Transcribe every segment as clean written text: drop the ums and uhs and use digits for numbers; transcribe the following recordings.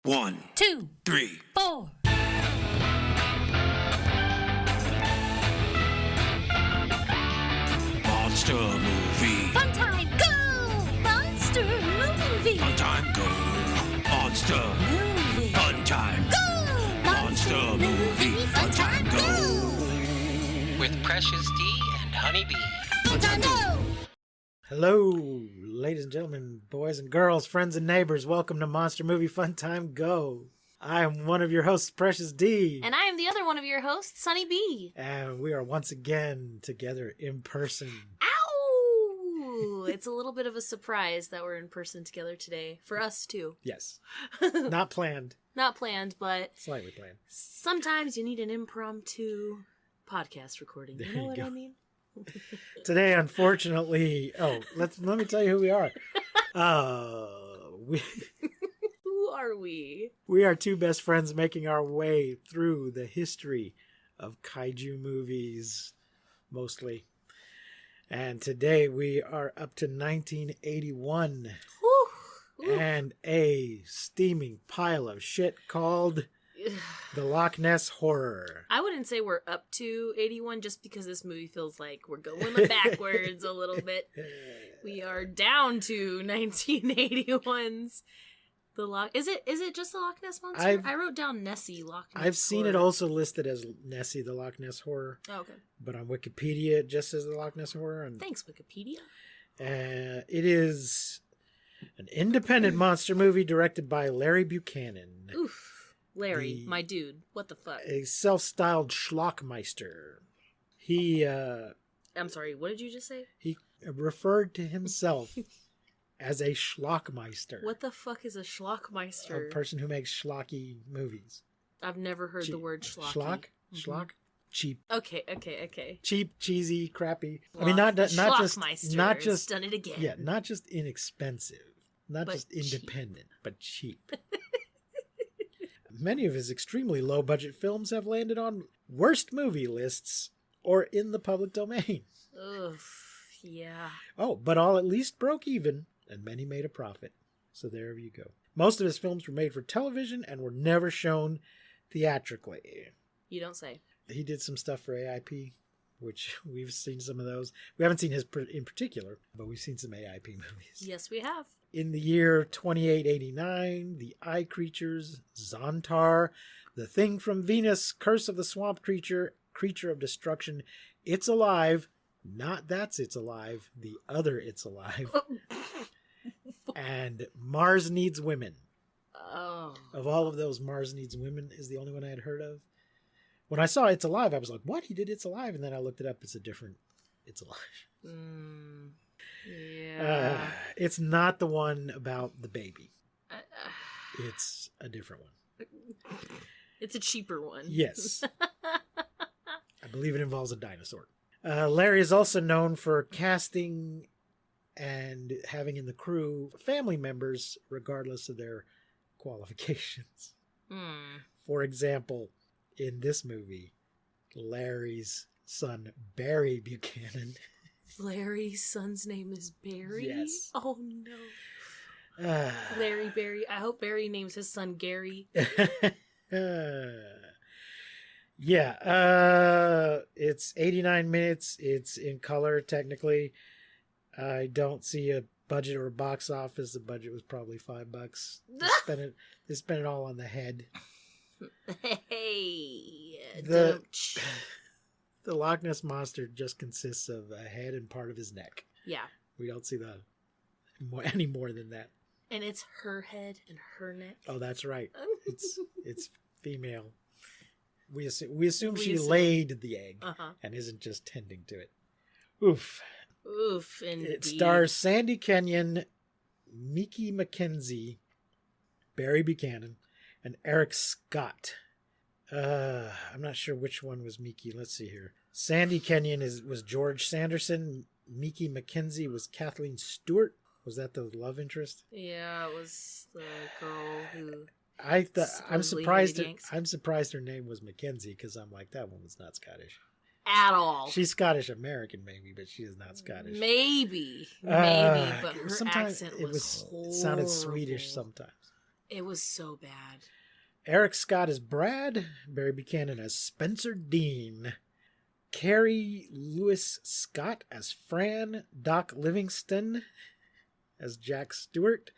1, 2, 3, 4. Monster movie. Fun time, go! Monster movie. Fun time, go. Monster. Movie. Fun time. Go! Monster movie. Fun time, go. With Precious D and Honeybee. Fun time, go! Hello, ladies and gentlemen, boys and girls, friends and neighbors. Welcome to Monster Movie Fun Time Go. I am one of your hosts, Precious D. And I am the other one of your hosts, Sunny B. And we are once again together in person. Ow! It's a little bit of a surprise that we're in person together today. For us, too. Yes. Not planned. Not planned, but Slightly planned. sometimes you need an impromptu podcast recording. There You know you what go. I mean? Today, unfortunately... Oh, let me tell you who we are. Who are we? We are two best friends making our way through the history of kaiju movies, mostly. And today we are up to 1981 Whew. Ooh. and a steaming pile of shit called the Loch Ness Horror. I wouldn't say we're up to 81 just because this movie feels like we're going backwards a little bit. We are down to 1981's The Loch. Is it just the Loch Ness Monster? I wrote down Nessie Loch Ness. I've seen Horror. it also listed as Nessie, the Loch Ness Horror. Oh, okay. But on Wikipedia, it just says the Loch Ness Horror. And Thanks, Wikipedia. it is an independent monster movie directed by Larry Buchanan. Oof. Larry, my dude. What the fuck? A self-styled schlockmeister. He I'm sorry, what did you just say? referred to himself as a schlockmeister. What the fuck is a schlockmeister? A person who makes schlocky movies. I've never heard the Cheap. word schlocky. Schlock? Mhm. Schlock? Cheap. Okay. Cheap, cheesy, crappy. I Well, mean, not just Schlockmeister has done it again. Yeah, not just inexpensive, not But just cheap. independent, but cheap. Many of his extremely low-budget films have landed on worst movie lists or in the public domain. Ugh, yeah. Oh, but all at least broke even, and many made a profit. So there you go. Most of his films were made for television and were never shown theatrically. You don't say. He did some stuff for AIP, which we've seen some of those. We haven't seen his in particular, but we've seen some AIP movies. Yes, we have. In the year 2889, The Eye Creatures, Zontar, The Thing from Venus, Curse of the Swamp Creature, Creature of Destruction, It's Alive, not That's It's Alive, the other It's Alive, and Mars Needs Women. Oh. Of all of those, Mars Needs Women is the only one I had heard of. When I saw It's Alive, I was like, what? He did It's Alive? And then I looked it up. It's a different It's Alive. Yeah. It's not the one about the baby. It's a different one. It's a cheaper one. Yes. I believe it involves a dinosaur. Larry is also known for casting and having in the crew family members regardless of their qualifications. For example, in this movie, Larry's son, Barry Buchanan. Larry's son's name is Barry? Yes. Oh, no. Larry Barry. I hope Barry names his son Gary. It's 89 minutes. It's in color, technically. I don't see a budget or a box office. The budget was probably $5. They spent it all on the head. Hey. The Loch Ness Monster just consists of a head and part of his neck. Yeah. We don't see any more than that. And it's her head and her neck. Oh, that's right. It's female. We assume she laid the egg and isn't just tending to it. Oof. Oof, indeed. It stars Sandy Kenyon, Mickey McKenzie, Barry Buchanan, and Eric Scott. I'm not sure which one was Mickey. Let's see here. Sandy Kenyon was George Sanderson. Mickey McKenzie was Kathleen Stewart. Was that the love interest? Yeah, it was the girl who... I'm surprised. I'm surprised her name was Mackenzie because I'm like, that woman's not Scottish at all. She's Scottish American, maybe, but she is not Scottish. Maybe, but her sometimes accent it was sounded Swedish sometimes. It was so bad. Eric Scott as Brad, Barry Buchanan as Spencer Dean, Carrie Lewis Scott as Fran, Doc Livingston as Jack Stewart,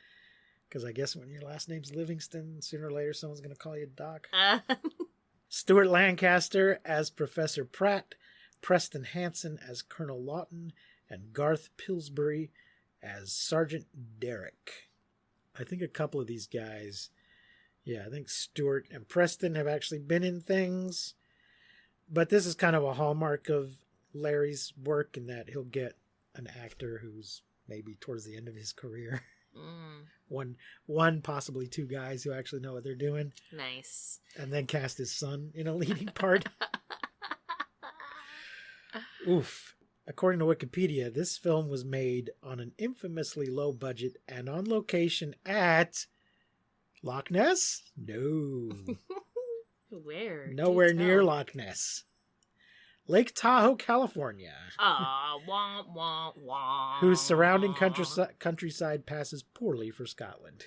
because I guess when your last name's Livingston, sooner or later someone's going to call you Doc. Stuart Lancaster as Professor Pratt, Preston Hansen as Colonel Lawton, and Garth Pillsbury as Sergeant Derrick. I think a couple of these guys, I think Stuart and Preston have actually been in things. But this is kind of a hallmark of Larry's work in that he'll get an actor who's maybe towards the end of his career. One, possibly two guys who actually know what they're doing. Nice. And then cast his son in a leading part. Oof. According to Wikipedia, this film was made on an infamously low budget and on location at Loch Ness? No. Where? Nowhere near Loch Ness. Lake Tahoe, California. Wah, wah, wah. Whose surrounding countryside passes poorly for Scotland.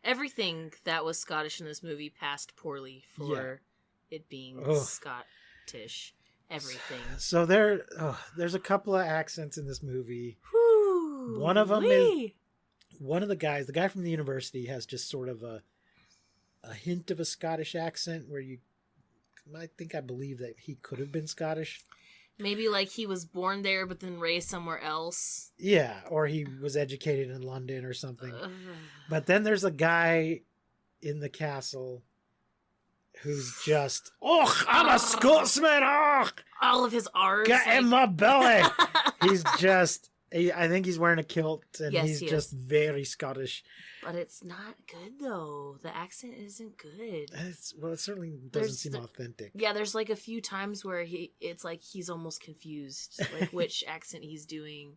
Everything that was Scottish in this movie passed poorly for it being Scottish. Everything. So there's a couple of accents in this movie. Whew, one of them is one of the guy from the university has just sort of a hint of a Scottish accent where I believe that he could have been Scottish. Maybe like he was born there but then raised somewhere else. Yeah, or he was educated in London or something. But then there's a guy in the castle who's just, I'm a Scotsman, all of his R's. Get in my belly. He's just, I think he's wearing a kilt and he's just very Scottish. But it's not good though. The accent isn't good. It certainly doesn't seem authentic. Yeah, there's like a few times where it's like he's almost confused, like which accent he's doing.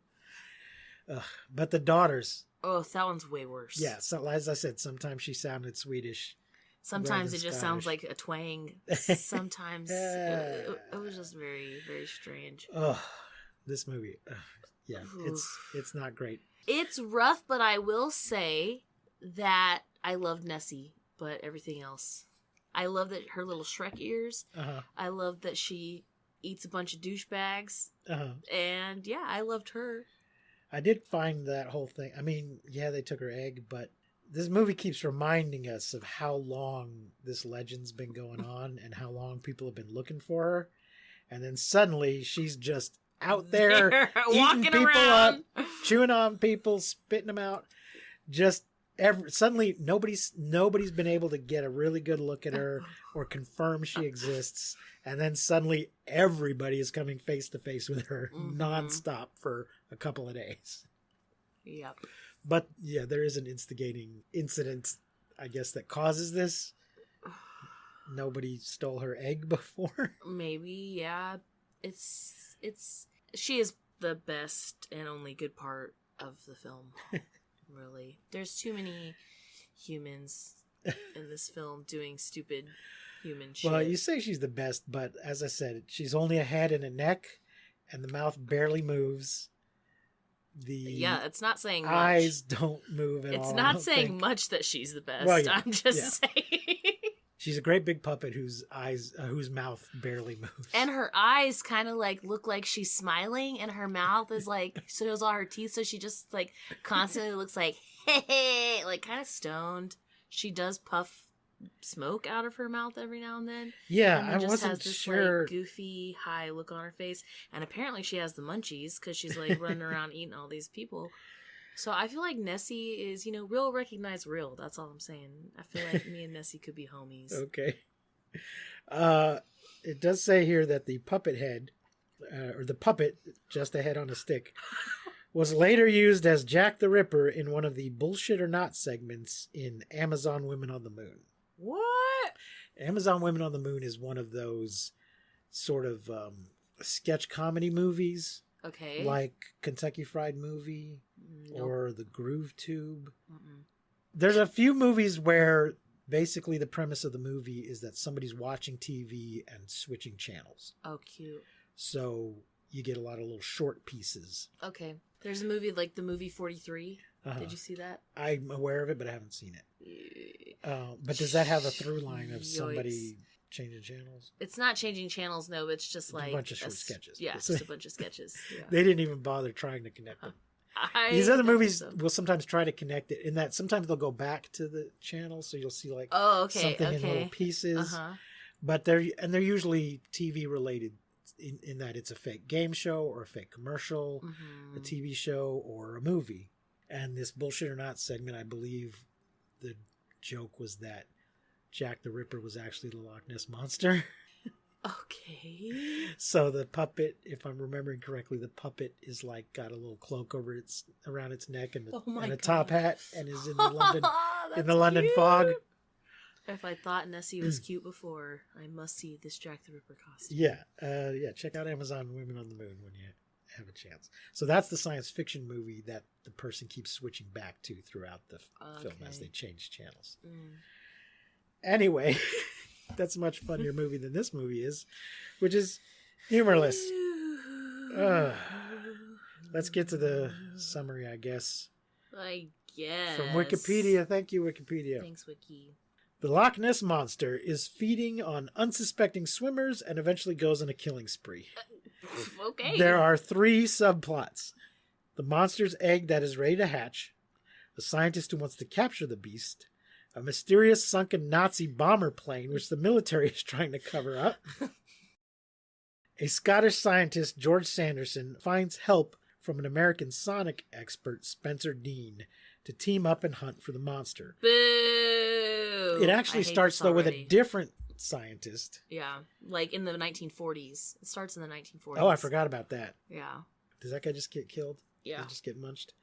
But the daughters. Oh, that one's way worse. Yeah, so as I said, sometimes she sounded Swedish. Sometimes it just sounds like a twang. Sometimes it was just very, very strange. This movie, it's not great. It's rough, but I will say that I loved Nessie, but everything else. I love that her little Shrek ears. I love that she eats a bunch of douchebags. And yeah, I loved her. I did find that whole thing. I mean, they took her egg, but this movie keeps reminding us of how long this legend's been going on and how long people have been looking for her. And then suddenly she's just out there eating people around. Up, chewing on people, spitting them out. Just suddenly nobody's been able to get a really good look at her or confirm she exists. And then suddenly everybody is coming face to face with her nonstop for a couple of days. Yep. But there is an instigating incident, I guess, that causes this. Nobody stole her egg before. Maybe, yeah. She is the best and only good part of the film. Really. There's too many humans in this film doing stupid human shit. Well, you say she's the best, but as I said, she's only a head and a neck, and the mouth barely moves. It's not saying much. Eyes don't move at all. It's not saying much that she's the best. Well, I'm just saying. She's a great big puppet whose mouth barely moves. And her eyes kind of like look like she's smiling, and her mouth is like shows all her teeth, so she just like constantly looks like hey, like kind of stoned. She does puff smoke out of her mouth every now and then. Yeah, and I wasn't has this, sure. Like, goofy high look on her face, and apparently she has the munchies because she's like running around eating all these people. So I feel like Nessie is, real recognize real. That's all I'm saying. I feel like me and Nessie could be homies. Okay. It does say here that the puppet head, or the puppet, just a head on a stick, was later used as Jack the Ripper in one of the Bullshit or Not segments in Amazon Women on the Moon. What? Amazon Women on the Moon is one of those sort of sketch comedy movies. Okay. Like Kentucky Fried Movie or The Groove Tube. Mm-mm. There's a few movies where basically the premise of the movie is that somebody's watching TV and switching channels. Oh, cute. So you get a lot of little short pieces. Okay. There's a movie like the movie 43. Did you see that? I'm aware of it, but I haven't seen it. But does that have a through line of somebody changing channels? It's not changing channels, no. It's just like a bunch of short sketches. Yeah, it's just a bunch of sketches. Yeah. They didn't even bother trying to connect them. These other movies will sometimes try to connect it in that sometimes they'll go back to the channel, so you'll see like something in little pieces. But they're usually TV related in that it's a fake game show or a fake commercial, a TV show or a movie. And this Bullshit or Not segment, I believe the joke was that Jack the Ripper was actually the Loch Ness Monster. Okay. So the puppet, if I'm remembering correctly, the puppet is like got a little cloak over around its neck and a top hat and is in the London fog. If I thought Nessie was cute before, I must see this Jack the Ripper costume. Yeah. Check out Amazon Women on the Moon when you have a chance. So that's the science fiction movie that the person keeps switching back to throughout the film as they change channels. Anyway, that's a much funnier movie than this movie is, which is humorless. Let's get to the summary, I guess. From Wikipedia. Thank you, Wikipedia. Thanks, Wiki. The Loch Ness Monster is feeding on unsuspecting swimmers and eventually goes on a killing spree. Okay. There are 3 subplots. The monster's egg that is ready to hatch, a scientist who wants to capture the beast, a mysterious sunken Nazi bomber plane which the military is trying to cover up. A Scottish scientist, George Sanderson, finds help from an American sonic expert, Spencer Dean, to team up and hunt for the monster. Boo! It actually starts, though, with a different scientist. Yeah, like in the 1940s. It starts in the 1940s. Oh, I forgot about that. Yeah. Does that guy just get killed? Yeah. Does he just get munched?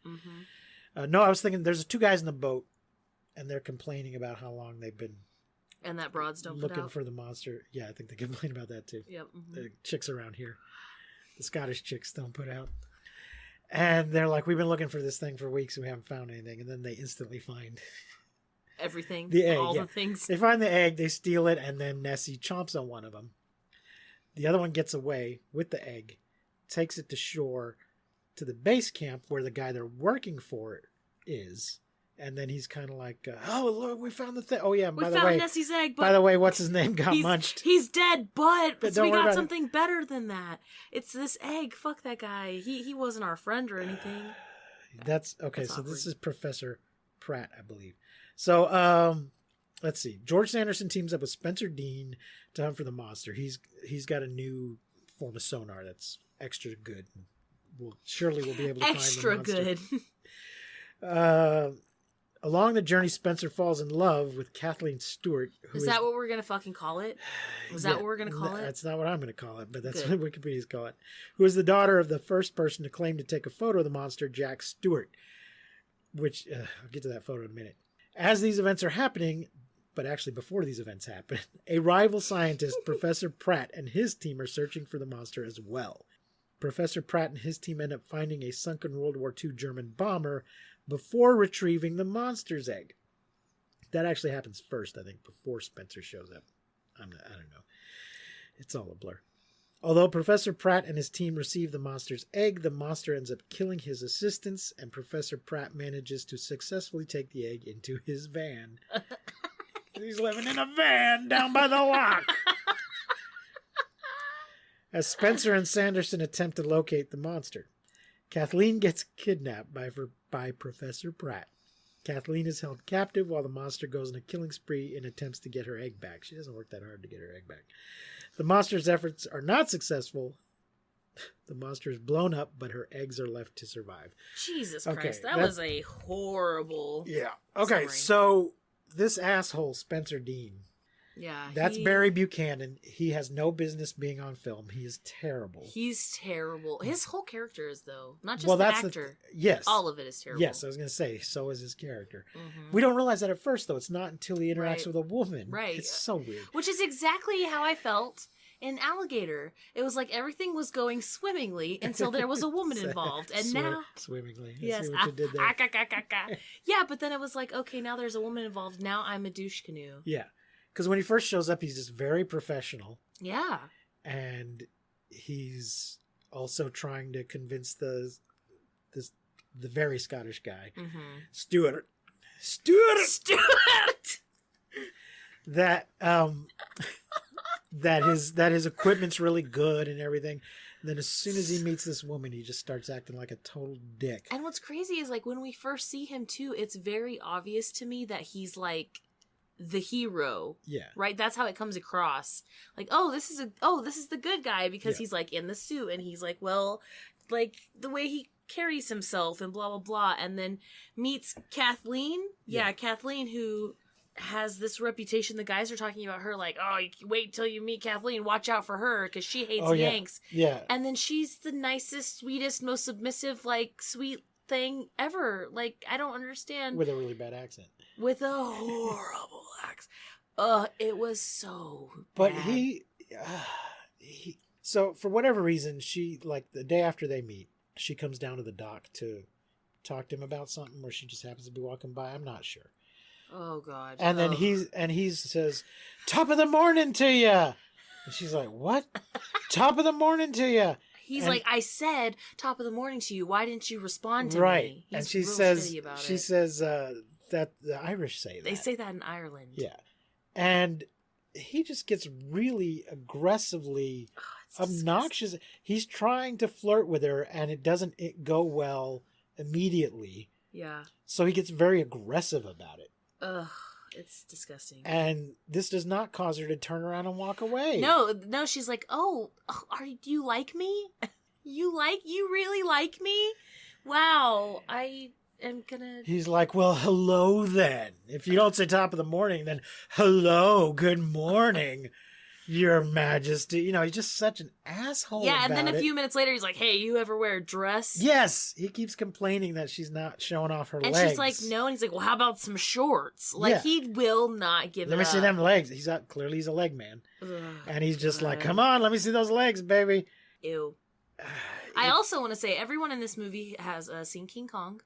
No, I was thinking there's 2 guys in the boat, and they're complaining about how long they've been and that broads don't put looking out. for the monster. Yeah, I think they complain about that, too. Yep. The chicks around here. The Scottish chicks don't put out. And they're like, we've been looking for this thing for weeks and we haven't found anything. And then they instantly find everything. The egg, all the things. They find the egg, they steal it, and then Nessie chomps on one of them. The other one gets away with the egg, takes it to shore to the base camp where the guy they're working for is. And then he's kind of like, oh, look, we found the thing. Oh, yeah, we found Nessie's egg, but by the way, what's his name got munched. He's dead, but we got something it. Better than that. It's this egg. Fuck that guy. He wasn't our friend or anything. That's okay. So this is Professor Pratt, I believe. So let's see. George Sanderson teams up with Spencer Dean to hunt for the monster. He's got a new form of sonar that's extra good. We'll be able to find the monster. Extra good. Along the journey, Spencer falls in love with Kathleen Stewart. Is that what we're going to fucking call it? Is that what we're going to call it? That's not what I'm going to call it, but that's what Wikipedia's call it. Who is the daughter of the first person to claim to take a photo of the monster, Jack Stewart. Which, I'll get to that photo in a minute. As these events are happening, but actually before these events happen, a rival scientist, Professor Pratt, and his team are searching for the monster as well. Professor Pratt and his team end up finding a sunken World War II German bomber before retrieving the monster's egg. That actually happens first, I think, before Spencer shows up. I don't know. It's all a blur. Although Professor Pratt and his team receive the monster's egg, the monster ends up killing his assistants, and Professor Pratt manages to successfully take the egg into his van. He's living in a van down by the loch. As Spencer and Sanderson attempt to locate the monster, Kathleen gets kidnapped by Professor Pratt. Kathleen is held captive while the monster goes on a killing spree and attempts to get her egg back. She doesn't work that hard to get her egg back. The monster's efforts are not successful. The monster is blown up, but her eggs are left to survive. Jesus Christ, that was a horrible... Yeah. Okay, so this asshole, Spencer Dean... Yeah, that's Barry Buchanan. He has no business being on film. He is terrible. He's terrible. His whole character is, though, not just the actor. Yes, all of it is terrible. Yes, I was going to say so is his character. We don't realize that at first, though. It's not until he interacts with a woman. Right, it's so weird. Which is exactly how I felt in Alligator. It was like everything was going swimmingly until there was a woman involved, and now swimmingly. Yes, see what you did there. Yeah, but then it was like, okay, now there's a woman involved. Now I'm a douche canoe. Yeah. Because when he first shows up, he's just very professional. Yeah. And he's also trying to convince the the very Scottish guy, Mm-hmm. Stuart, that that his equipment's really good and everything. And then as soon as he meets this woman, he just starts acting like a total dick. And what's crazy is like when we first see him too, it's very obvious to me that he's like the hero. Yeah. Right? That's how it comes across. Like, this is the good guy because he's like in the suit and he's like, well, like the way he carries himself and blah blah blah, and then meets Kathleen. Yeah, Kathleen, who has this reputation. The guys are talking about her like, oh, you wait till you meet Kathleen, watch out for her because she hates Yanks. Yeah. And then she's the nicest, sweetest, most submissive, like sweet thing ever. Like, I don't understand. With a really bad accent. With a horrible accent. It was so But bad. he so for whatever reason, she, like the day after they meet, she comes down to the dock to talk to him about something, or she just happens to be walking by. I'm not sure. Oh God. And then he says, "Top of the morning to you." And she's like, "What? Top of the morning to you?" He's and, like, "I said top of the morning to you. Why didn't you respond to right. me?" And He's she real says, shitty about she it. says that the Irish say that. They say that in Ireland. Yeah. And he just gets really aggressively It's obnoxious. He's trying to flirt with her, and it doesn't go well immediately. Yeah. So he gets very aggressive about it. Ugh. It's disgusting. And this does not cause her to turn around and walk away. No. She's like, do you like me? You really like me? Wow. I am gonna. He's like, well, hello then. If you don't say top of the morning, then hello, good morning, Your Majesty. You know, he's just such an asshole. Yeah, and then about a it. few minutes later, he's like, "Hey, you ever wear a dress?" Yes, he keeps complaining that she's not showing off her And legs. she's like, "No," and he's like, "Well, how about some shorts?" Like, Yeah. he will not give Let it me up. see them legs. Clearly he's a leg man. Ugh, And he's just like, God. come on, let me see those legs, baby. Ew. I also want to say everyone in this movie has seen King Kong,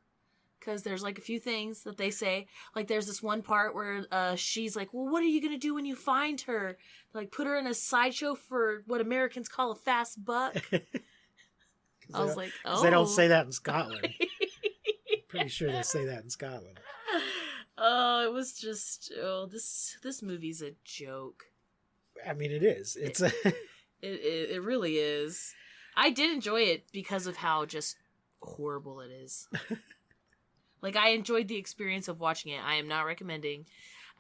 because there's like a few things that they say. Like there's this one part where she's like, "Well, what are you gonna do when you find her? Like put her in a sideshow for what Americans call a fast buck." I was like, "Oh." They don't say that in Scotland. Pretty sure they say that in Scotland. Oh, it was just this movie's a joke. I mean, it is. It's a... It really is. I did enjoy it because of how just horrible it is. Like, I enjoyed the experience of watching it. I am not recommending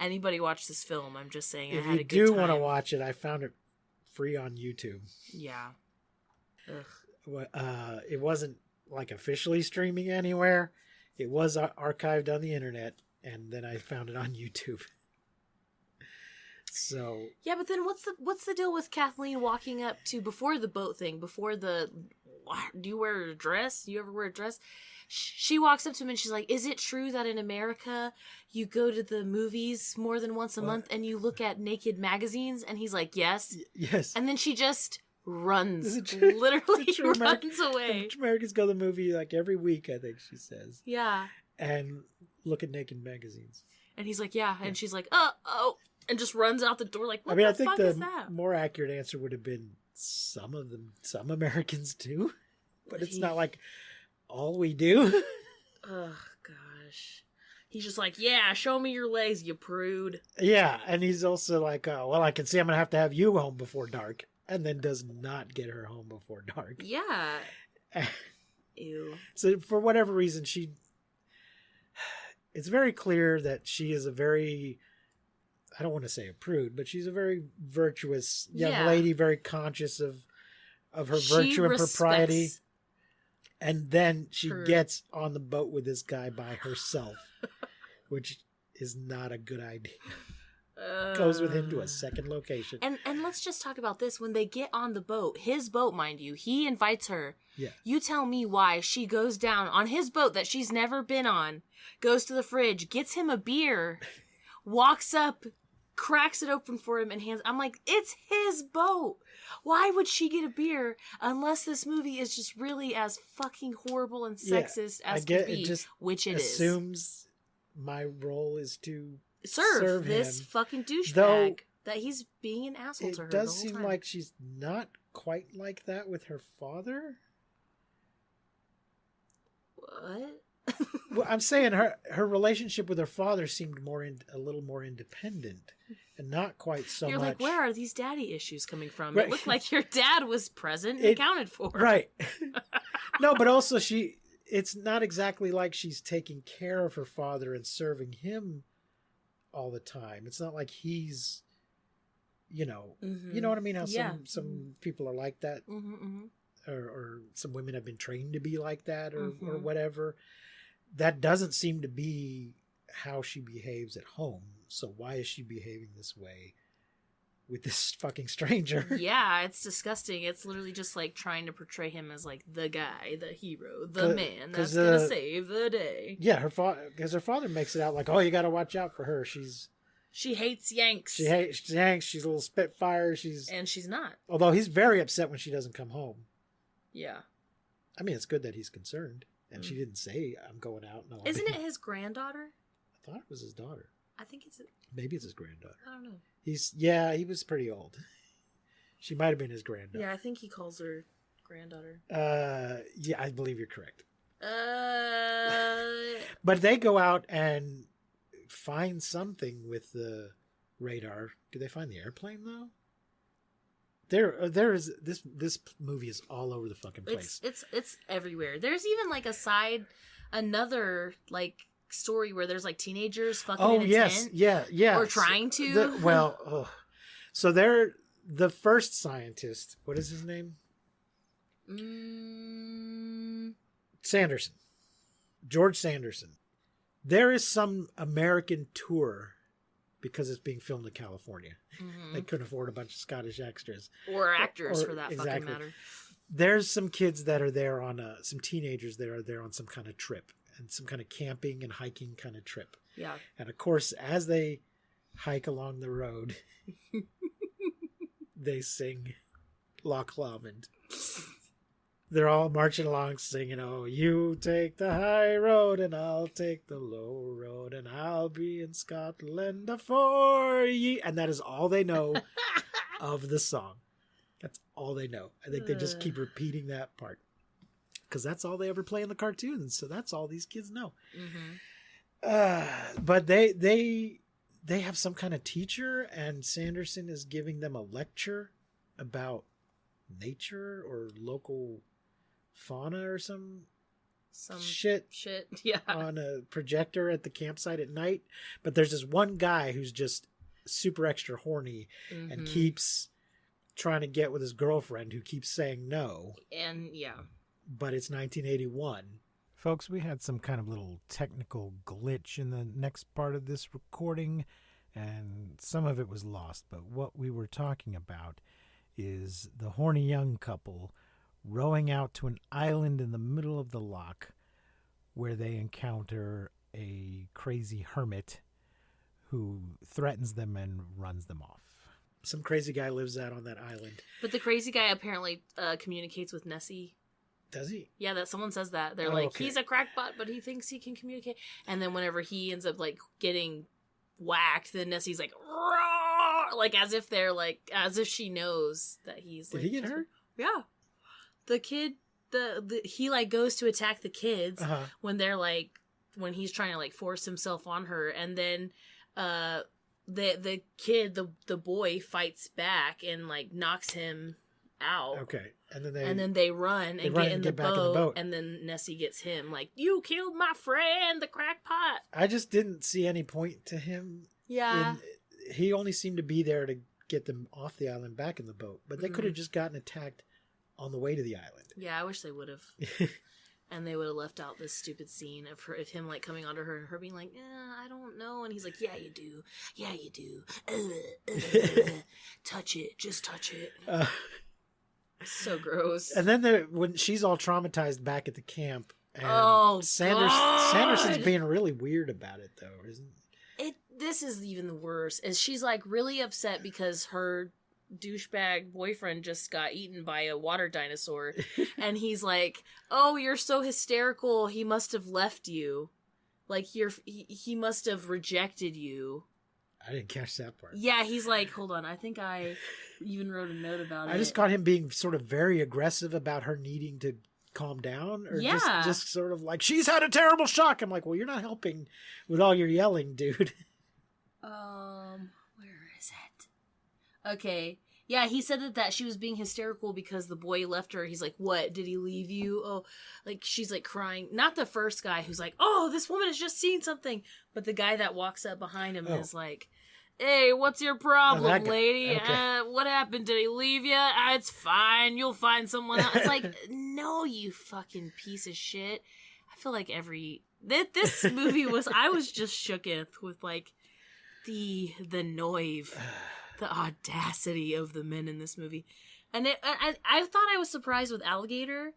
anybody watch this film. I'm just saying If I had you a good do time. want to watch it, I found it free on YouTube. Yeah. Ugh. It wasn't like officially streaming anywhere. It was archived on the internet, and then I found it on YouTube. So Yeah, but then what's the deal with Kathleen walking up to, before the boat thing, before the, do you wear a dress? Do you ever wear a dress? She walks up to him and she's like, "Is it true that in America you go to the movies more than once a month and you look at naked magazines?" And he's like, "Yes." yes, And then she just runs, Is it true? literally Is it true? runs away. Americans go to the movie like every week, I think she says, Yeah. and look at naked magazines. And he's like, "Yeah." And she's like, "Oh," and just runs out the door like, "What I mean, the I think fuck the is that?" more accurate answer would have been some Americans do, but it's not like all we do. Oh, gosh. He's just like, "Yeah, show me your legs, you prude." Yeah, and he's also like, "Oh, well, I can see I'm gonna have you home before dark," and then does not get her home before dark. Yeah. Ew. So for whatever reason, it's very clear that she is a very, I don't want to say a prude, but she's a very virtuous young Yeah. lady, very conscious of her She virtue and propriety. respects And then she her- gets on the boat with this guy by herself, which is not a good idea. Goes with him to a second location. And let's just talk about this. When they get on the boat, his boat, mind you, he invites her. Yeah. You tell me why she goes down on his boat that she's never been on, goes to the fridge, gets him a beer, walks up, cracks it open for him, and hands. I'm like, it's his boat. Why would she get a beer unless this movie is just really as fucking horrible and sexist as could be, it just which it is. assumes my role is to Serve this him. fucking douchebag Though that he's being an asshole to her. It the does whole seem time. like she's not quite like that with her father. what? Well, I'm saying her relationship with her father seemed a little more independent, and not quite so You're much. like, where are these daddy issues coming from? Right. It looked like your dad was present and accounted for. Right. No, but also it's not exactly like she's taking care of her father and serving him all the time. It's not like he's, you know what I mean? How Yeah. some people are like that, or some women have been trained to be like that, or whatever. That doesn't seem to be how she behaves at home. So why is she behaving this way with this fucking stranger? Yeah, it's disgusting. It's literally just like trying to portray him as like the guy, the hero, the man that's gonna save the day. Yeah, because her father makes it out like, oh, you got to watch out for her. She hates Yanks. She hates Yanks. She's a little spitfire. And she's not. Although he's very upset when she doesn't come home. Yeah. I mean, it's good that he's concerned. And she didn't say, I'm going out. No, Isn't it his granddaughter? I thought it was his daughter. I think it's... Maybe it's his granddaughter. I don't know. He was pretty old. She might have been his granddaughter. Yeah, I think he calls her granddaughter. Yeah, I believe you're correct. Uh... But they go out and find something with the radar. Do they find the airplane, though? There is this movie is all over the fucking place. It's everywhere. There's even like another like story where there's like teenagers fucking in a tent. Yeah. Or trying to. So they're the first scientist. What is his name? Sanderson. George Sanderson. There is some American tour because it's being filmed in California. They couldn't afford a bunch of Scottish extras. Or actors, for that exactly. fucking matter. There's some kids that are there on some teenagers that are there on some kind of trip, and some kind of camping and hiking kind of trip. Yeah. And of course, as they hike along the road, they sing Loch Lomond. They're all marching along singing, oh, you take the high road and I'll take the low road and I'll be in Scotland afore ye. And that is all they know of the song. That's all they know. I think they just keep repeating that part because that's all they ever play in the cartoons. So that's all these kids know. But they have some kind of teacher, and Sanderson is giving them a lecture about nature or local fauna or some shit yeah, on a projector at the campsite at night. But there's this one guy who's just super extra horny and keeps trying to get with his girlfriend, who keeps saying no. And yeah, but it's 1981. Folks, we had some kind of little technical glitch in the next part of this recording, and some of it was lost. But what we were talking about is the horny young couple rowing out to an island in the middle of the loch where they encounter a crazy hermit who threatens them and runs them off. Some crazy guy lives out on that island. But the crazy guy apparently communicates with Nessie. Does he? Yeah, that someone says that. They're he's a crackpot, but he thinks he can communicate. And then whenever he ends up like getting whacked, then Nessie's like, "Roar!" Like as if they're like, as if she knows that he's. Did he get hurt? Yeah, the kid, he like goes to attack the kids when they're like, when he's trying to like force himself on her, and then the kid, the boy fights back and like knocks him out. Okay. And then they run and get in the boat, and then Nessie gets him like, you killed my friend, the crackpot. I just didn't see any point to him. Yeah. He only seemed to be there to get them off the island back in the boat, but they could have just gotten attacked on the way to the island. Yeah, I wish they would have. And they would have left out this stupid scene of him like coming onto her and her being like, I don't know. And he's like, yeah, you do. Yeah, you do. Touch it. Just touch it. So gross. And then when she's all traumatized back at the camp, and Sanderson's being really weird about it, though, isn't it? This is even the worst. Is she's like really upset because her douchebag boyfriend just got eaten by a water dinosaur, and he's like, "Oh, you're so hysterical. He must have left you. Like he must have rejected you." I didn't catch that part. Yeah, he's like, hold on, I think I even wrote a note about it. I just caught him being sort of very aggressive about her needing to calm down? Or Yeah. just sort of like, she's had a terrible shock. I'm like, well, you're not helping with all your yelling, dude. Where is it? Okay. Yeah, he said that she was being hysterical because the boy left her. He's like, what? Did he leave you? Oh, like, she's like crying. Not the first guy who's like, oh, this woman has just seen something. But the guy that walks up behind him is like, hey, what's your problem, lady? Okay. What happened? Did he leave you? It's fine. You'll find someone else. It's like, no, you fucking piece of shit. I feel like this movie I was just shooketh with like the noive. The audacity of the men in this movie. And I thought I was surprised with Alligator,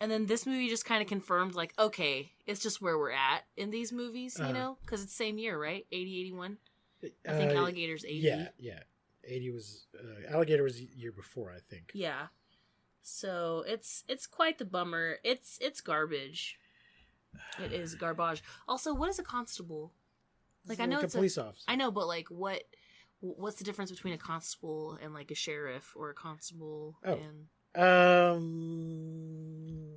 and then this movie just kind of confirmed, like, okay, it's just where we're at in these movies, you know? Because it's the same year, right? 80, 81? I think Alligator's 80. Yeah. 80 was... Alligator was the year before, I think. Yeah. So, it's quite the bummer. It's garbage. It is garbage. Also, what is a constable? Like, I know it's a police officer. I know, but, like, what's the difference between a constable and like a sheriff or a constable and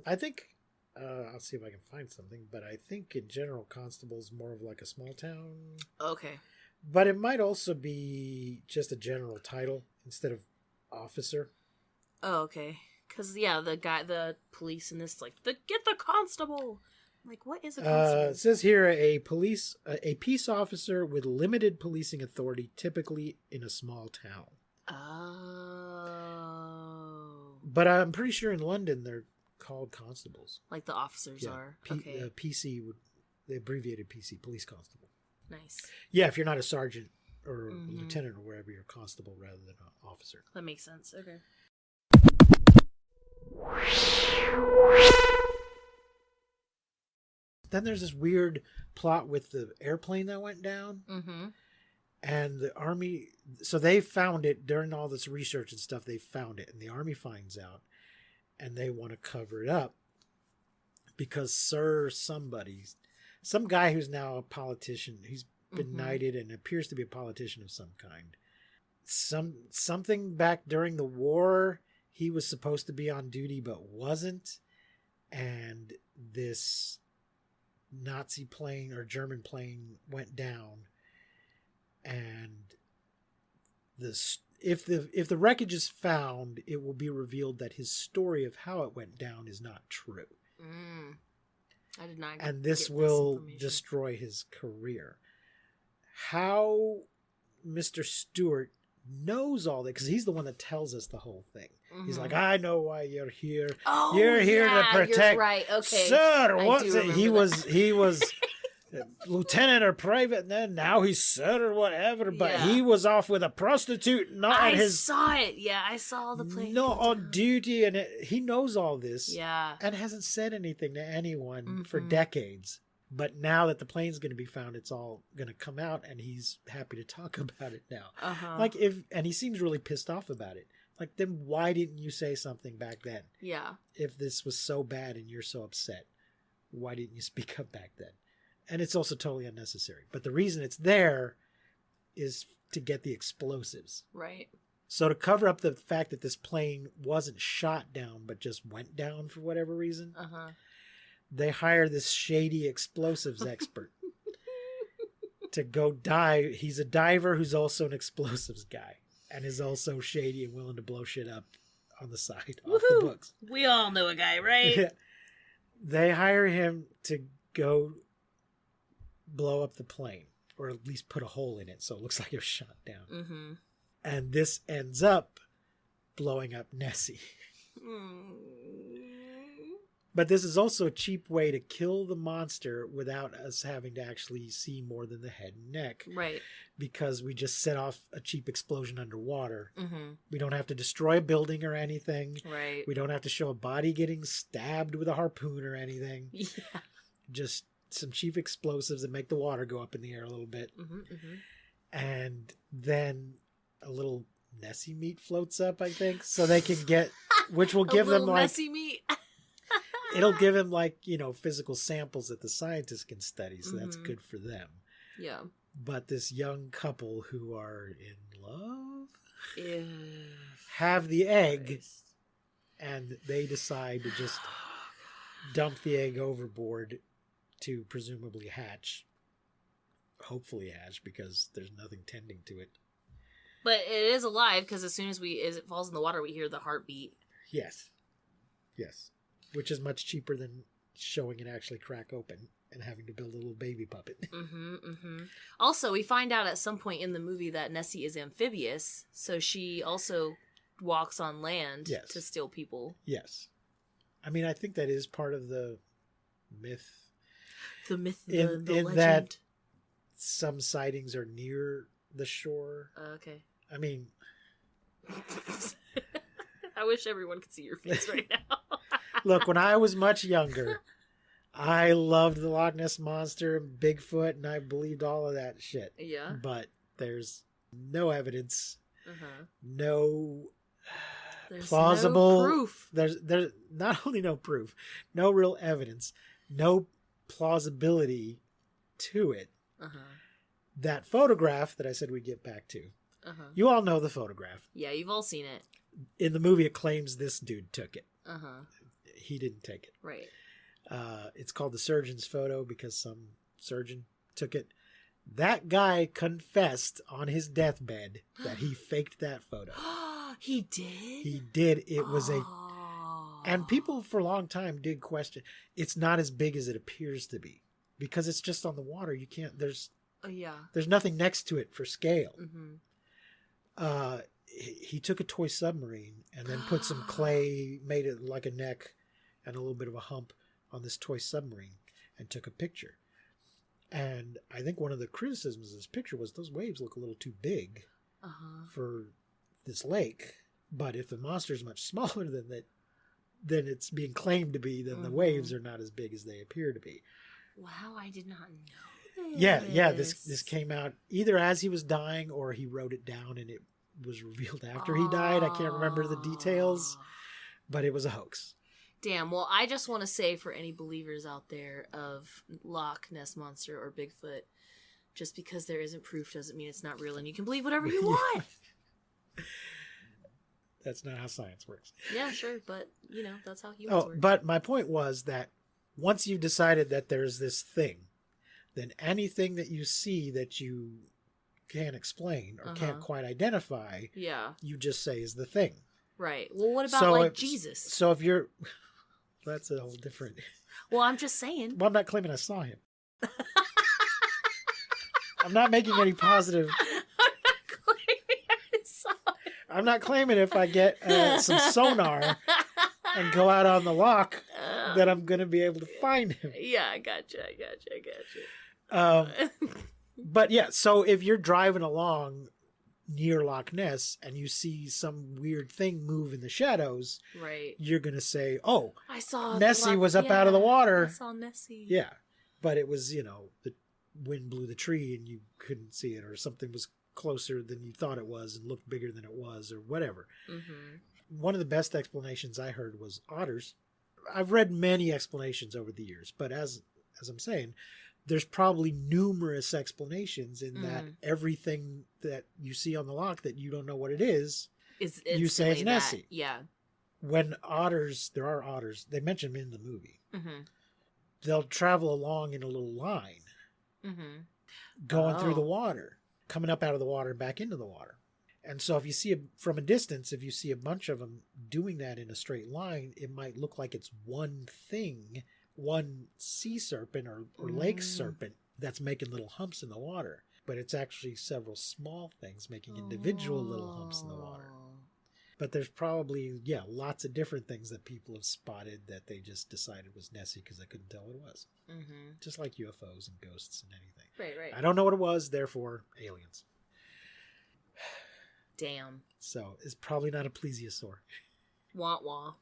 I think I'll see if I can find something, but I think in general constable's more of like a small town. Okay. But it might also be just a general title instead of officer. Oh, okay. Cuz yeah, the police in this like get the constable. Like, what is a constable? It says here a peace officer with limited policing authority, typically in a small town. Oh. But I'm pretty sure in London they're called constables. Like the officers are. Okay. PC they abbreviated PC, police constable. Nice. Yeah, if you're not a sergeant or lieutenant or wherever, you're a constable rather than an officer. That makes sense. Okay. Then there's this weird plot with the airplane that went down. Mm-hmm. And the army, so they found it during all this research and stuff, they found it. And the army finds out and they want to cover it up because some guy who's now a politician, he's been knighted and appears to be a politician of some kind. Something back during the war, he was supposed to be on duty but wasn't. And this Nazi plane or German plane went down, and if the wreckage is found, it will be revealed that his story of how it went down is not true. I did not. And this will destroy his career. How Mr. Stewart knows all that, because he's the one that tells us the whole thing. He's like, I know why you're here. Oh, you're here to protect. You're right. Okay, sir. What's it? He that. was lieutenant or private, and then now he's sir or whatever. But Yeah. he was off with a prostitute, not I at his. saw it. Yeah, I saw the plane. Not on duty, and he knows all this. Yeah, and hasn't said anything to anyone for decades. But now that the plane's going to be found, it's all going to come out, and he's happy to talk about it now. Like and he seems really pissed off about it. Like, then why didn't you say something back then? Yeah. If this was so bad and you're so upset, why didn't you speak up back then? And it's also totally unnecessary. But the reason it's there is to get the explosives. Right. So to cover up the fact that this plane wasn't shot down, but just went down for whatever reason, they hire this shady explosives expert to go dive. He's a diver who's also an explosives guy and is also shady and willing to blow shit up on the side off the books. We all know a guy, right? Yeah. They hire him to go blow up the plane, or at least put a hole in it so it looks like it was shot down. And this ends up blowing up Nessie. But this is also a cheap way to kill the monster without us having to actually see more than the head and neck. Right. Because we just set off a cheap explosion underwater. We don't have to destroy a building or anything. Right. We don't have to show a body getting stabbed with a harpoon or anything. Yeah. Just some cheap explosives that make the water go up in the air a little bit. And then a little Nessie meat floats up, I think, so they can get, which will give them like Nessie meat. It'll give him like, physical samples that the scientists can study. So that's good for them. Yeah. But this young couple who are in love have the egg, and they decide to just dumped the egg overboard to presumably hatch. Hopefully hatch, because there's nothing tending to it. But it is alive because as soon as it falls in the water, we hear the heartbeat. Yes. Yes. Which is much cheaper than showing it actually crack open and having to build a little baby puppet. Mm-hmm, mm-hmm. Also, we find out at some point in the movie that Nessie is amphibious, so she also walks on land to steal people. Yes. I mean, I think that is part of the myth. The myth, in legend. That some sightings are near the shore. Okay. I mean... I wish everyone could see your face right now. Look, when I was much younger, I loved the Loch Ness Monster and Bigfoot, and I believed all of that shit. Yeah. But there's no evidence, there's plausible no proof. There's not only no proof, no real evidence, no plausibility to it. That photograph that I said we'd get back to, you all know the photograph. Yeah, you've all seen it. In the movie, it claims this dude took it. He didn't take it. Right. It's called the surgeon's photo because some surgeon took it. That guy confessed on his deathbed that he faked that photo. He did? He did. It was and people for a long time did question. It's not as big as it appears to be because it's just on the water. You can't, there's nothing next to it for scale. He took a toy submarine and then put some clay, made it like a neck and a little bit of a hump on this toy submarine and took a picture. And I think one of the criticisms of this picture was those waves look a little too big for this lake. But if the monster is much smaller than it's being claimed to be, then the waves are not as big as they appear to be. Wow, I did not know this. Yeah. This came out either as he was dying or he wrote it down and it was revealed after he died. I can't remember the details, but it was a hoax. Damn. Well, I just want to say for any believers out there of Loch Ness Monster or Bigfoot, just because there isn't proof doesn't mean it's not real, and you can believe whatever you want. That's not how science works. Yeah, sure, but that's how humans work. But my point was that once you've decided that there's this thing, then anything that you see that you can't explain or can't quite identify, you just say is the thing. Right. Well, what about Jesus? So if you're... That's a whole different... Well, I'm just saying. Well, I'm not claiming I saw him. I'm not making any positive... I'm not claiming if I get some sonar and go out on the loch that I'm going to be able to find him. Yeah, I gotcha. But yeah, so if you're driving along near Loch Ness and you see some weird thing move in the shadows, right? You're going to say, oh, I saw Nessie was up out of the water. I saw Nessie. Yeah, but it was, the wind blew the tree and you couldn't see it, or something was closer than you thought it was and looked bigger than it was, or whatever. One of the best explanations I heard was otters. I've read many explanations over the years, but as I'm saying, there's probably numerous explanations in that everything that you see on the loch that you don't know what it is you say it's Nessie. Yeah. When there are otters, they mention them in the movie. They'll travel along in a little line, going through the water, coming up out of the water and back into the water. And so if you see from a distance, if you see a bunch of them doing that in a straight line, it might look like it's one thing, one sea serpent or lake serpent that's making little humps in the water. But it's actually several small things making individual little humps in the water. But there's probably, lots of different things that people have spotted that they just decided was Nessie because they couldn't tell what it was. Just like UFOs and ghosts and anything. Right. I don't know what it was, therefore, aliens. Damn. So, it's probably not a plesiosaur. Wah wah.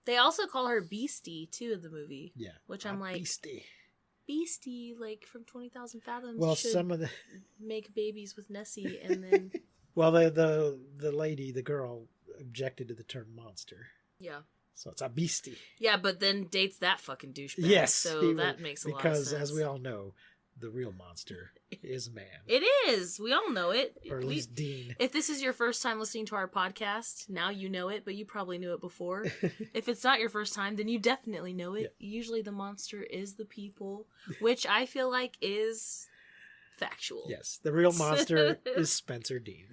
They also call her Beastie, too, in the movie. Yeah. Which I'm like... Beastie, like, from 20,000 Fathoms, well, should some of the... make babies with Nessie, and then... Well, the lady, the girl, objected to the term monster. Yeah. So it's a beastie. Yeah, but then dates that fucking douchebag. Yes. So that makes a lot of sense. Because, as we all know, the real monster is man. It is. We all know it. Or at least Dean. If this is your first time listening to our podcast, now you know it, but you probably knew it before. If it's not your first time, then you definitely know it. Yeah. Usually the monster is the people, which I feel like is factual. Yes, the real monster is Spencer Dean.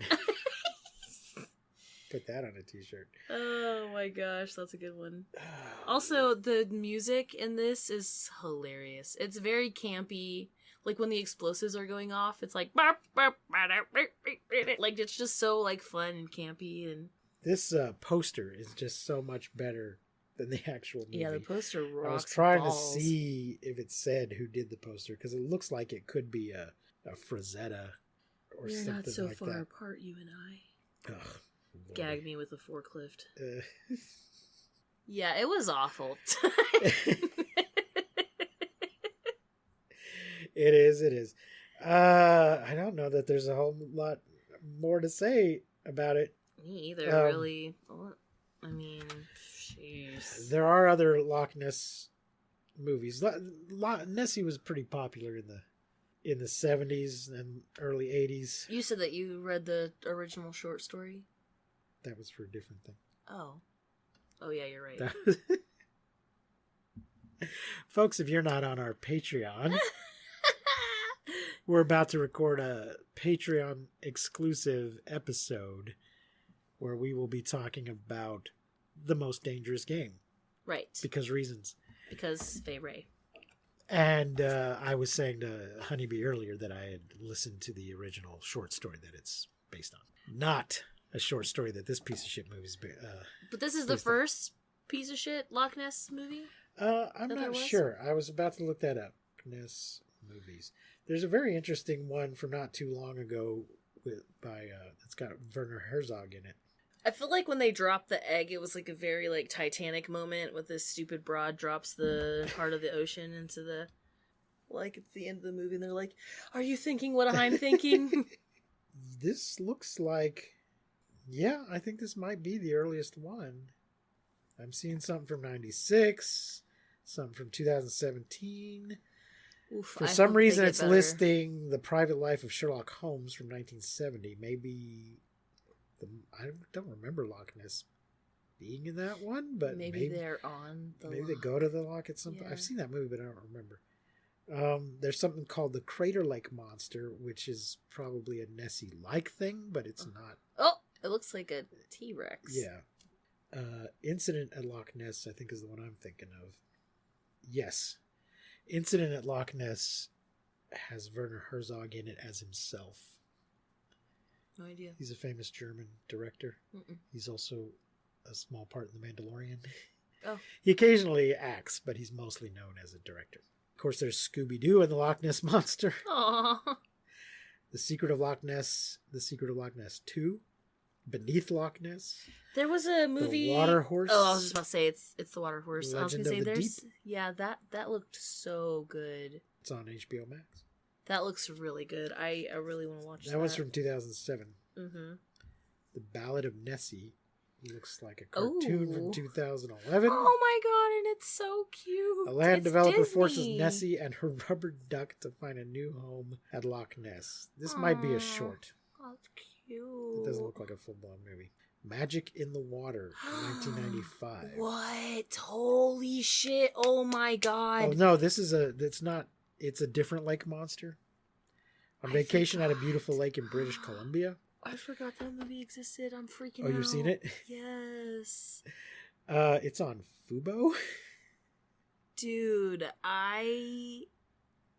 Put that on a t-shirt. Oh my gosh, that's a good one. Also, the music in this is hilarious. It's very campy. Like when the explosives are going off, it's like like it's just so like fun and campy. And This poster is just so much better than the actual movie. yeah, the poster rocks. I was trying balls. to see if it said who did the poster because it looks like it could be a Frazetta or We're something not so like far that. apart, you and I. Ugh, Lordy. Gag me with a forklift. Uh, Yeah, it was awful. It is. I don't know that there's a whole lot more to say about it. Me either, really. I mean, jeez. There are other Loch Ness movies. Nessie was pretty popular in the 70s and early 80s. You said that you read the original short story? That was for a different thing. Oh. Oh, yeah, you're right. That was- Folks, if you're not on our Patreon, we're about to record a Patreon exclusive episode where we will be talking about The Most Dangerous Game. Right. Because reasons. Because Faye Ray. And I was saying to Honeybee earlier that I had listened to the original short story that it's based on. Not a short story that this piece of shit movie's But this is the based on. first piece of shit Loch Ness movie? I'm that there not was? sure. I was about to look that up. Ness movies. There's a very interesting one from not too long ago it's got Werner Herzog in it. I feel like when they dropped the egg, it was like a very like Titanic moment with this stupid broad drops the heart of the ocean into the... Like, it's the end of the movie and they're like, are you thinking what I'm thinking? This looks like... Yeah, I think this might be the earliest one. I'm seeing something from 96, something from 2017. Oof, For I some hope they reason, get it's better. listing The Private Life of Sherlock Holmes from 1970. Maybe... I don't remember Loch Ness being in that one, but maybe they're on the maybe they loch. go to the loch at some point. Yeah. I've seen that movie, but I don't remember. There's something called the Crater Lake Monster, which is probably a Nessie-like thing, but it's not. Oh, it looks like a T-Rex. Yeah. Incident at Loch Ness, I think, is the one I'm thinking of. Yes. Incident at Loch Ness has Werner Herzog in it as himself. No idea. He's a famous German director. Mm-mm. He's also a small part in The Mandalorian. Oh. He occasionally acts, but he's mostly known as a director. Of course, there's Scooby-Doo and the Loch Ness Monster. Aww. The Secret of Loch Ness 2. Beneath Loch Ness. There was a movie. The Water Horse. Oh, I was just about to say it's the Water Horse. I was Legend gonna say of the there's yeah that looked so good. It's on HBO Max. That looks really good. I really want to watch that. That was from 2007. Mm-hmm. The Ballad of Nessie looks like a cartoon from Ooh. 2011. Oh my god, and it's so cute. A land It's developer Disney. forces Nessie and her rubber duck to find a new home at Loch Ness. This might be a Aw. short. Oh, that's cute. It doesn't look like a full-blown movie. Magic in the Water from 1995. What? Holy shit! Oh my god! Oh no, it's a different lake monster. On I vacation at a forgot. beautiful lake in British Columbia. I forgot that movie existed. I'm freaking out. Oh, you've seen it? Yes. It's on Fubo. Dude, I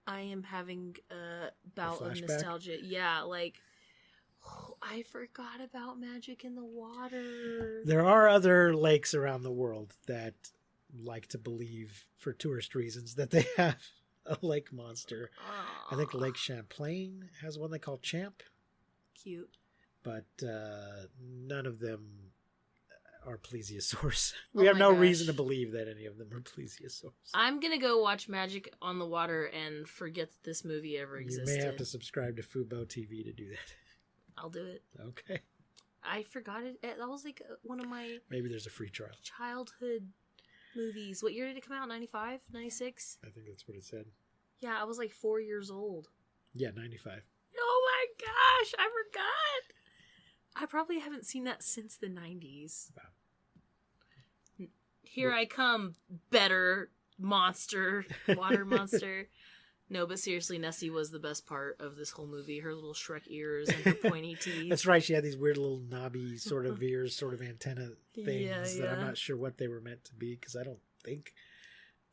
am having a bout of flashback? nostalgia. Yeah, like I forgot about Magic in the Water. There are other lakes around the world that like to believe, for tourist reasons, that they have a lake monster. I think Aw, Lake Champlain has one they call Champ, cute. but none of them are plesiosaurs. We Oh have my no gosh. reason to believe that any of them are plesiosaurs. I'm gonna go watch Magic on the Water and forget that this movie ever You existed. may have to subscribe to Fubo TV to do that. I'll do it. Okay. I forgot it. That was like one of my Maybe there's a free trial. childhood movies. What year did it come out? 95? 96? I think that's what it said. Yeah, I was like 4 years old. Yeah, 95. Oh my gosh, I forgot. I probably haven't seen that since the 90s. Wow. Here I come, better monster, water monster. No, but seriously, Nessie was the best part of this whole movie. Her little Shrek ears and her pointy teeth. That's right. She had these weird little knobby sort of ears, sort of antenna things that I'm yeah. not sure what they were meant to be because I don't think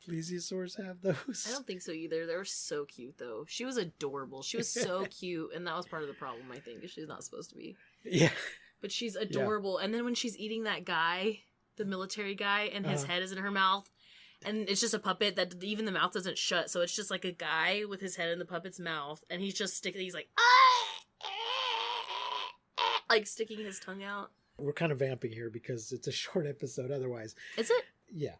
plesiosaurs have those. I don't think so either. They were so cute, though. She was adorable. She was so cute, and that was part of the problem, I think, is she's not supposed to be. Yeah. But she's adorable. And then when she's eating that guy, the military guy, and his head is in her mouth, and it's just a puppet that even the mouth doesn't shut, so it's just like a guy with his head in the puppet's mouth, and he's just sticking, he's like, like sticking his tongue out. We're kind of vamping here because it's a short episode otherwise. Is it? Yeah.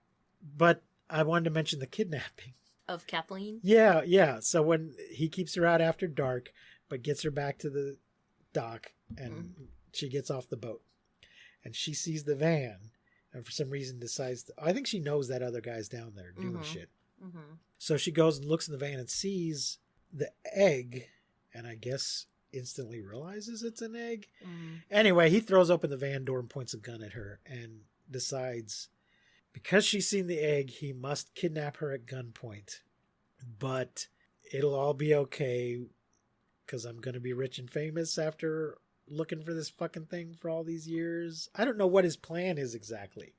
But I wanted to mention the kidnapping. Of Kathleen? Yeah. So when he keeps her out after dark, but gets her back to the dock, and she gets off the boat, and she sees the van, and for some reason decides to, I think she knows that other guy's down there doing shit. Mm-hmm. So she goes and looks in the van and sees the egg, and I guess instantly realizes it's an egg. Anyway, he throws open the van door and points a gun at her and decides, because she's seen the egg, he must kidnap her at gunpoint. But it'll all be okay because I'm going to be rich and famous after looking for this fucking thing for all these years. I don't know what his plan is exactly.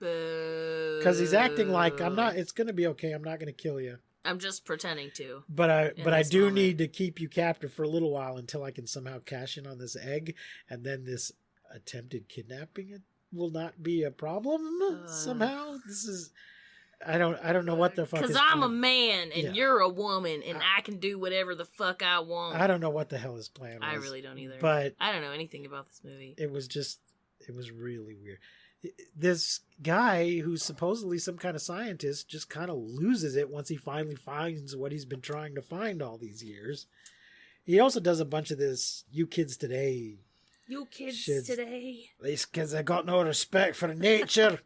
Because he's acting like, it's going to be okay. I'm not going to kill you. I'm just pretending to. But I do moment. need to keep you captive for a little while until I can somehow cash in on this egg. And then this attempted kidnapping it will not be a problem somehow. This is, I don't know what the fuck. Because I'm a man and you're a woman and I can do whatever the fuck I want. I don't know what the hell his plan was. I really don't either. But I don't know anything about this movie. it was really weird. This guy who's supposedly some kind of scientist just kind of loses it once he finally finds what he's been trying to find all these years. He also does a bunch of this "you kids today." You kids shit. today. These kids have got no respect for nature.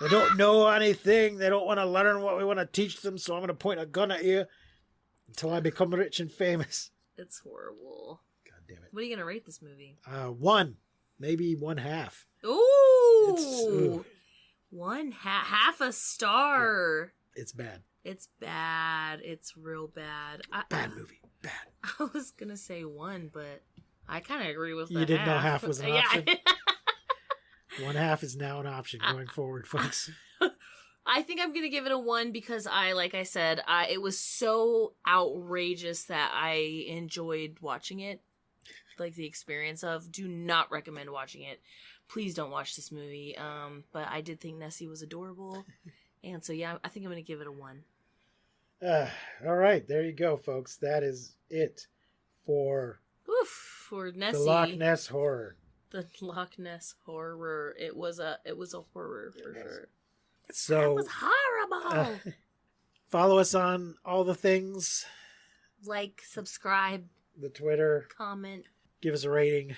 They don't know anything. They don't want to learn what we want to teach them. So I'm going to point a gun at you until I become rich and famous. It's horrible. God damn it! What are you gonna rate this movie? 1, maybe 1/2. Ooh, half a star. Yeah, it's bad. It's bad. It's real bad. Bad movie. Bad. I was gonna say 1, but I kind of agree with that. You didn't know half was an option. Yeah. 1/2 is now an option going forward, folks. I think I'm gonna give it a 1 because like I said, it was so outrageous that I enjoyed watching it. Like the experience of. Do not recommend watching it. Please don't watch this movie. But I did think Nessie was adorable, and so yeah, I think I'm gonna give it a 1. All right, there you go, folks. That is it for Nessie. the Loch Ness horror. The Loch Ness horror. It was a horror for sure. So It was horrible. Follow us on all the things. Like, subscribe, The Twitter. comment. Give us a rating.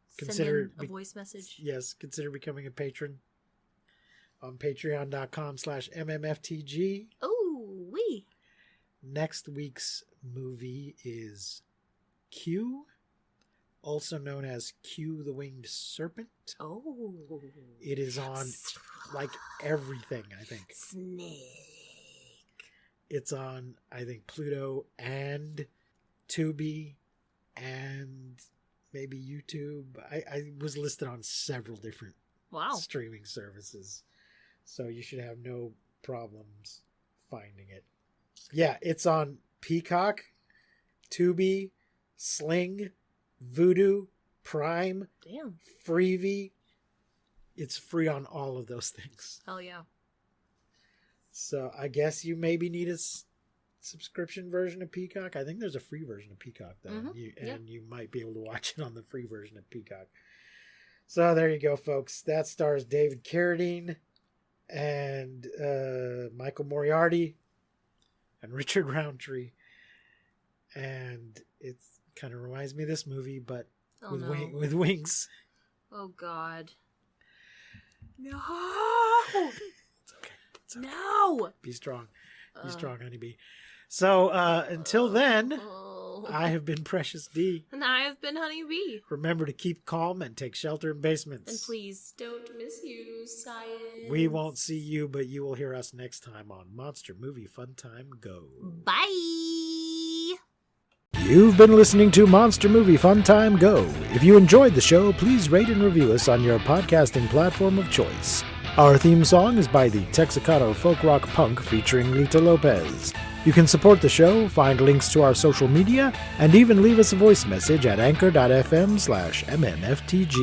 Send in a voice message. Yes, consider becoming a patron on patreon.com/mmftg. Oh, wee. Next week's movie is Q, also known as Q the Winged Serpent. Oh. It is on like everything, I think. Snake. It's on, I think, Pluto and Tubi and maybe YouTube. I was listed on several different streaming services, so you should have no problems finding it. Yeah, it's on Peacock, Tubi, Sling, Vudu, Prime, Freevee. It's free on all of those things. Hell yeah. So I guess you maybe need a subscription version of Peacock. I think there's a free version of Peacock though, and you might be able to watch it on the free version of Peacock. So there you go, folks. That stars David Carradine and Michael Moriarty and Richard Roundtree, and it kind of reminds me of this movie, but with wings. Oh God. No. It's okay. No. Be strong. Be strong, honeybee. So until then, Oh. I have been Precious D. And I have been Honeybee. Remember to keep calm and take shelter in basements. And please don't misuse science. We won't see you, but you will hear us next time on Monster Movie Fun Time Go. Bye. You've been listening to Monster Movie Fun Time Go. If you enjoyed the show, please rate and review us on your podcasting platform of choice. Our theme song is by the Texacato Folk Rock Punk featuring Lita Lopez. You can support the show, find links to our social media, and even leave us a voice message at anchor.fm/MMFTG.